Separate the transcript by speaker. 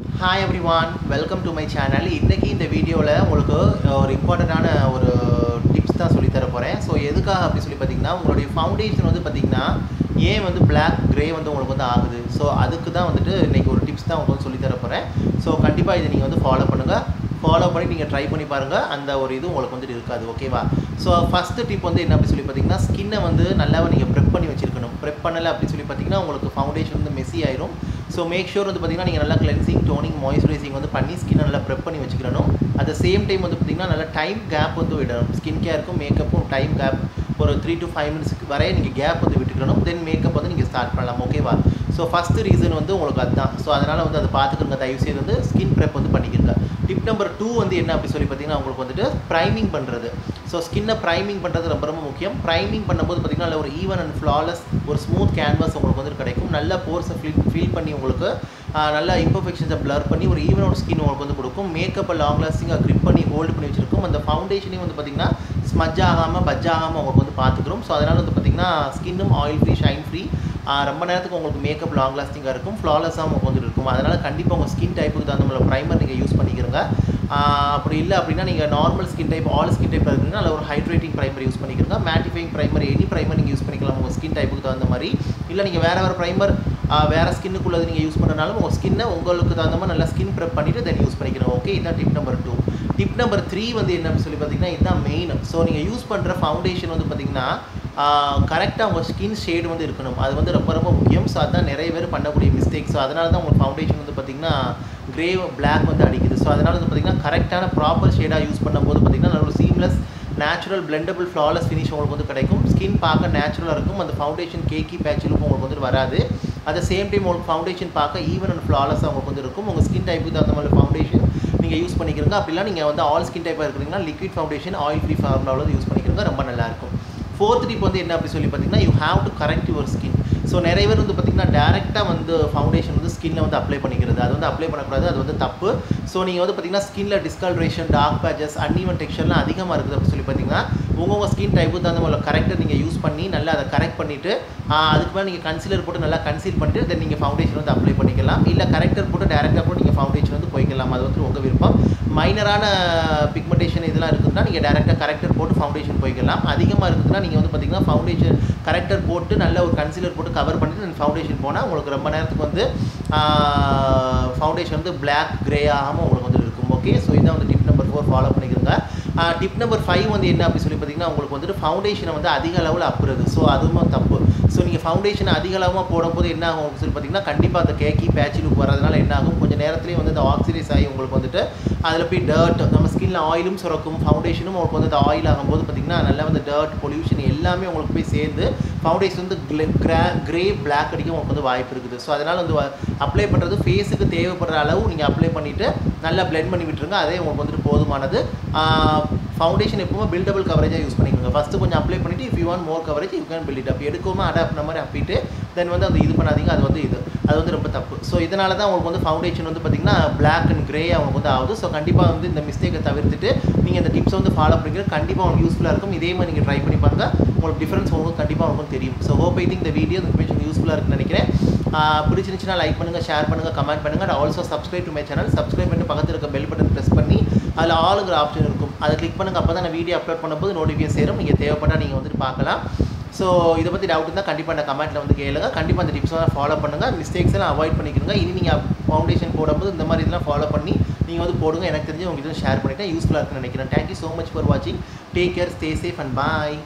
Speaker 1: Hi everyone, welcome to my channel. இன்னைக்கு இந்த வீடியோல உங்களுக்கு ஒரு இம்பார்ட்டன்ட்டான ஒரு டிப்ஸ் தான் சொல்லி தர போறேன். சோ எதுக்காக அப்படி சொல்லி பாத்தீங்கன்னா உங்களுடைய ஃபவுண்டேஷன் வந்து பாத்தீங்கன்னா ஏன் வந்து Black Gray வந்து உங்களுக்கு வந்து ஆகுது. சோ அதுக்கு தான் வந்துட்டு இன்னைக்கு ஒரு டிப்ஸ் தான் உங்களுக்கு சொல்லி தர போறேன். சோ கண்டிப்பா இத நீங்க வந்து ஃபாலோ பண்ணுங்க. ஃபாலோ பண்ணி நீங்க ட்ரை பண்ணி பாருங்க. அந்த ஒரு இது உங்களுக்கு வந்து இருக்காது. ஓகேவா? சோ ஃபர்ஸ்ட் டிப் வந்து என்ன அப்படி சொல்லி பாத்தீங்கன்னா ஸ்கின்னை வந்து நல்லாவே நீங்க prep பண்ணி வச்சிருக்கணும். prep பண்ணல அப்படி சொல்லி பாத்தீங்கன்னா உங்களுக்கு ஃபவுண்டேஷன் வந்து மெஸி ஆயிரும். So make sure வந்து பாத்தீங்கன்னா நீங்க நல்லா cleansing, toning, moisturizing வந்து பண்ணி ஸ்கின் நல்லா prep பண்ணி வச்சுக்கணும். At the same time வந்து பாத்தீங்கன்னா நல்ல டைம் கேப் வந்து விடணும். ஸ்கின் கேருக்கும் மேக்கப்பும் டைம் கேப் ஒரு 3 to 5 minutes வரை நீங்க கேப் வந்து விட்டுக்கணும். தென் மேக்கப் வந்து நீங்க ஸ்டார்ட் பண்ணலாம். ஓகேவா? சோ ஃபர்ஸ்ட் ரீசன் வந்து உங்களுக்கு அதான். சோ அதனால வந்து அதை பார்த்துக்கங்க. தயவு செய்து வந்து ஸ்கின் prep வந்து பண்ணிக்கங்க. டிப் நம்பர் 2 வந்து என்ன அப்படி சொல்லி பாத்தீங்கன்னா உங்களுக்கு வந்துட்டு பிரைமிங் பண்றது. சோ ஸ்கின்னை பிரைமிங் பண்றது ரொம்ப ரொம்ப முக்கியம். பிரைமிங் பண்ணும்போது பாத்தீங்கன்னா நல்ல ஒரு ஈவன் அண்ட் ஃப்ளாலஸ் ஒரு ஸ்மூத் கேன்வாஸ் உங்களுக்கு வந்து கிடைக்கும். நல்ல போர்ஸை ஃபீல் பண்ணி உங்களுக்கு நல்ல இம்பர்ஃபெக்ஷன்ஸை பிளர் பண்ணி ஒரு ஈவனோட ஸ்கின் உங்களுக்கு வந்து கொடுக்கும். மேக்கப்பை லாங் லாஸ்டிங்காக கிரிப் பண்ணி ஹோல்டு பண்ணி வச்சிருக்கும். அந்த ஃபவுண்டேஷனையும் வந்து பார்த்தீங்கன்னா ஸ்மஜ் ஆகாமல் பஜ் ஆகாமல் உங்களுக்கு வந்து பார்த்துக்கிறோம். ஸோ அதனால் வந்து பார்த்தீங்கன்னா ஸ்கின்னும் ஆயில் ஃப்ரீ ஷைன் ஃப்ரீ ரொம்ப நேரத்துக்கு உங்களுக்கு மேக்கப் லாங் லாஸ்டிங்காக இருக்கும். ஃப்ளாலஸாக உங்களுக்கு வந்து இருக்கும். அதனால் கண்டிப்பாக உங்கள் ஸ்கின் டைப்புக்கு தகுந்த மாதிரி ப்ரைமர் நீங்கள் யூஸ் பண்ணிக்கிறங்க. அப்படி இல்லை அப்படின்னா நீங்கள் normal skin type all skin type இருக்குன்னா அதில் ஒரு ஹைட்ரேட்டிங் ப்ரைமர் யூஸ் பண்ணிக்கிறங்க. மேட்டிஃபைங் ப்ரைமர் எனி ப்ரைமர் நீங்கள் யூஸ் பண்ணிக்கலாம் உங்கள் ஸ்கின் டைப்புக்கு தகுந்த மாதிரி. இல்லை நீங்கள் வேறு ப்ரைமர் வேறு ஸ்கின்னுக்குள்ளது நீங்கள் யூஸ் பண்ணுறனாலும் உங்கள் ஸ்கின்னை உங்களுக்கு தகுந்த மாதிரி நல்லா ஸ்கின் ப்ரெப் பண்ணிவிட்டு தென் யூஸ் பண்ணிக்கணும். ஓகே, இதுதான் டிப் நம்பர் 2. டிப் நம்பர் 3 வந்து என்ன சொல்லி பார்த்தீங்கன்னா இதுதான் மெயின். ஸோ நீங்கள் யூஸ் பண்ணுற ஃபவுண்டேஷன் வந்து பார்த்தீங்கன்னா கரெக்டாக உங்கள் ஸ்கின் ஷேடு வந்து இருக்கணும். அது வந்து ரொம்ப ரொம்ப முக்கியம். ஸோ அதுதான் நிறைய பேர் பண்ணக்கூடிய மிஸ்டேக். ஸோ அதனால தான் உங்கள் ஃபவுண்டேஷன் வந்து பார்த்தீங்கன்னா கிரே பிளாக் வந்து அடிக்குது. ஸோ அதனால் வந்து பார்த்தீங்கன்னா கரெக்டான ப்ராப்பர் ஷேடாக யூஸ் பண்ணும்போது பார்த்தீங்கன்னா நல்ல ஒரு seamless natural blendable flawless finish உங்களுக்கு வந்து கிடைக்கும். ஸ்கின் பார்க்க நேச்சுரலாக இருக்கும். அந்த ஃபவுண்டேஷன் கேக்கி பேட்சிலும் உங்களுக்கு வந்து வராது. அட் த சேம் டைம் உங்களுக்கு ஃபவுண்டேஷன் பார்க்க ஈவன் அண்ட் ஃப்ளாலஸாக உங்களுக்கு வந்து இருக்கும். உங்கள் ஸ்கின் டைப்புக்கு தகுந்த மாதிரி ஃபவுண்டேஷன் நீங்கள் யூஸ் பண்ணிக்கிறங்க. அப்படிலாம் நீங்கள் வந்து ஆல் ஸ்கின் டைப்பாக இருக்கிறீங்கன்னா லிக்விட் ஃபவுண்டேஷன் ஆயில் ஃப்ரீ ஃபார்முலாவில் யூஸ் பண்ணிக்கிறங்க. ரொம்ப நல்லாயிருக்கும். ஃபோர்த் டிப் வந்து என்ன அப்படி சொல்லி பார்த்தீங்கன்னா you have to correct your skin. So நிறைய பேர் வந்து பார்த்திங்கன்னா டேரெக்டாக வந்து ஃபவுண்டேஷன் வந்து ஸ்கின்னில் வந்து அப்ளை பண்ணிக்கிறது. அது வந்து அப்ளை பண்ணக்கூடாது. அது வந்து தப்பு. ஸோ நீங்கள் வந்து பார்த்திங்கன்னா ஸ்கின்னில் டிஸ்கலரேஷன், டார்க் பேச்சஸ், அன்ஈவன் டெக்ஸ்சர்லாம் அதிகமாக இருக்குது அப்படின்னு சொல்லி பார்த்தீங்கன்னா உங்கள் ஸ்கின் டைப்பு தகுந்த மாதிரி கரெக்டாக நீங்கள் யூஸ் பண்ணி நல்லா அதை கரெக்ட் பண்ணிவிட்டு அதுக்கு மேலே நீங்கள் கன்சீலர் போட்டு நல்லா கன்சீல் பண்ணிவிட்டு தென் நீங்கள் ஃபவுண்டேஷன் வந்து அப்ளை பண்ணிக்கலாம். இல்லை கரெக்டர் போட்டு டேரெக்டாக போட்டு நீங்கள் ஃபவுண்டேஷன் வந்து போய்க்கலாம். அது வந்து உங்கள் விருப்பம். மைனரான பிக்மெண்டேஷன் இதெல்லாம் இருக்குதுன்னா நீங்கள் டேரெக்டாக கரெக்டர் போட்டு ஃபவுண்டேஷன் போய்க்கலாம். அதிகமாக இருக்குதுன்னா நீங்கள் வந்து பார்த்திங்கன்னா ஃபவுண்டேஷன் கரெக்டர் போட்டு நல்ல ஒரு கன்சீலர் போட்டு கவர் பண்ணிவிட்டு ஃபவுண்டேஷன் போனால் உங்களுக்கு ரொம்ப நேரத்துக்கு வந்து ஃபவுண்டேஷன் வந்து பிளாக் கிரே ஆகாமல் உங்களுக்கு வந்து இருக்கும். ஓகே, ஸோ இதான் வந்து டிப் நம்பர் 4 ஃபாலோ பண்ணிக்கிறங்க. டிப் நம்பர் 5 வந்து என்ன அப்படி சொல்லி பார்த்தீங்கன்னா உங்களுக்கு வந்துட்டு ஃபவுண்டேஷனை வந்து அதிக அளவில் அப்புறது. ஸோ அதுவும் தப்பு. ஸோ நீங்கள் ஃபவுண்டேஷனை அதிக அளவாக போடும்போது என்ன ஆகும் சொல்லி பார்த்தீங்கன்னா கண்டிப்பாக அந்த கேக்கி பேட்சி லுக் வரதுனால என்ன ஆகும் கொஞ்சம் நேரத்துலேயே வந்து அந்த ஆக்சிடைஸ் ஆகி உங்களுக்கு வந்துட்டு அதில் போய் டர்ட் நம்ம ஸ்கின்ல ஆயிலும் சுரக்கும். ஃபவுண்டேஷனும் உங்களுக்கு வந்து அந்த ஆயில் ஆகும்போது பார்த்தீங்கன்னா நல்லா வந்து டர்ட் பொல்யூஷன் எல்லாமே உங்களுக்கு போய் சேர்ந்து ஃபவுண்டேஷன் வந்து கிரே பிளாக் அடிக்க உங்களுக்கு வந்து வாய்ப்பு இருக்குது. ஸோ அதனால் வந்து அப்ளை பண்ணுறது ஃபேஸுக்கு தேவைப்படுற அளவு நீங்கள் அப்ளை பண்ணிவிட்டு நல்லா பிளெண்ட் பண்ணி விட்டுருங்க. அதே உங்களுக்கு வந்துட்டு போதுமானது. ஃபவுண்டேஷன் எப்பவுமே பில்டபிள் கவரேஜாக யூஸ் பண்ணிக்கோங்க. ஃபஸ்ட்டு கொஞ்சம் அப்ளை பண்ணிவிட்டு if you want more coverage you can build it up. எடுக்கோமா அடாப்ட் மாதிரி அப்பிட்டு தென் வந்து அந்த இது பண்ணாதீங்க. அது வந்து ரொம்ப தப்பு. ஸோ இதனால தான் உங்களுக்கு வந்து ஃபவுண்டேஷன் வந்து பார்த்திங்கன்னா பிளாக் அண்ட் கிரே அவங்க வந்து ஆகுது. ஸோ கண்டிப்பாக வந்து இந்த மிஸ்டேக்கை தவிர்த்துட்டு நீங்கள் இந்த டிப்ஸை வந்து ஃபாலோ பண்ணிக்கிறது கண்டிப்பாக உங்களுக்கு யூஸ்ஃபுல்லாக இருக்கும். இதே மாதிரி நீங்கள் ட்ரை பண்ணி பாருங்கள். உங்களுக்கு டிஃப்ரென்ஸ் உங்களுக்கு கண்டிப்பாக உங்களுக்கு தெரியும். ஸோ ஹோப் ஐ திங்க் இந்த வீடியோ இன்ஃபர்மேஷன் யூஸ்ஃபுல்லாக இருக்குன்னு நினைக்கிறேன். பிடிச்சிருந்துச்சுன்னா லைக் பண்ணுங்கள், ஷேர் பண்ணுங்கள், கமெண்ட் பண்ணுங்கள். And also subscribe to my channel. Subscribe பண்ணி பக்கத்தில் இருக்க பெல் பட்டன் ப்ரெஸ் பண்ணி அதில் ஆளுங்கிற ஆப்ஷன் இருக்கும். அதை கிளிக் பண்ணுங்கள். அப்போ தான் நான் வீடியோ அப்லோட் பண்ணும்போது நோட்டிஃபிகேஷன் சேரும். நீங்கள் தேவைப்பட்டால் நீங்கள் வந்துட்டு பார்க்கலாம். ஸோ இதை பற்றி டவுட் இருந்தால் கண்டிப்பாக அந்த கமெண்ட்டில் வந்து கேளுங்க. கண்டிப்பாக அந்த டிப்ஸ் எல்லாம் ஃபாலோ பண்ணுங்கள். மிஸ்டேக்ஸ் எல்லாம் அவாய்ட் பண்ணிக்கிறங்க. இனி நீங்கள் ஃபவுண்டேஷன் போடும்போது இந்த மாதிரி இதெல்லாம் ஃபாலோ பண்ணி நீங்கள் வந்து போடுங்க. எனக்கு தெரிஞ்சு உங்களுக்கு ஷேர் பண்ணிவிட்டேன். யூஸ்ஃபுல்லாக இருக்குன்னு நினைக்கிறேன். தேங்க்யூ ஸோ மச் ஃபார் வாட்சிங். Take care, stay safe and bye.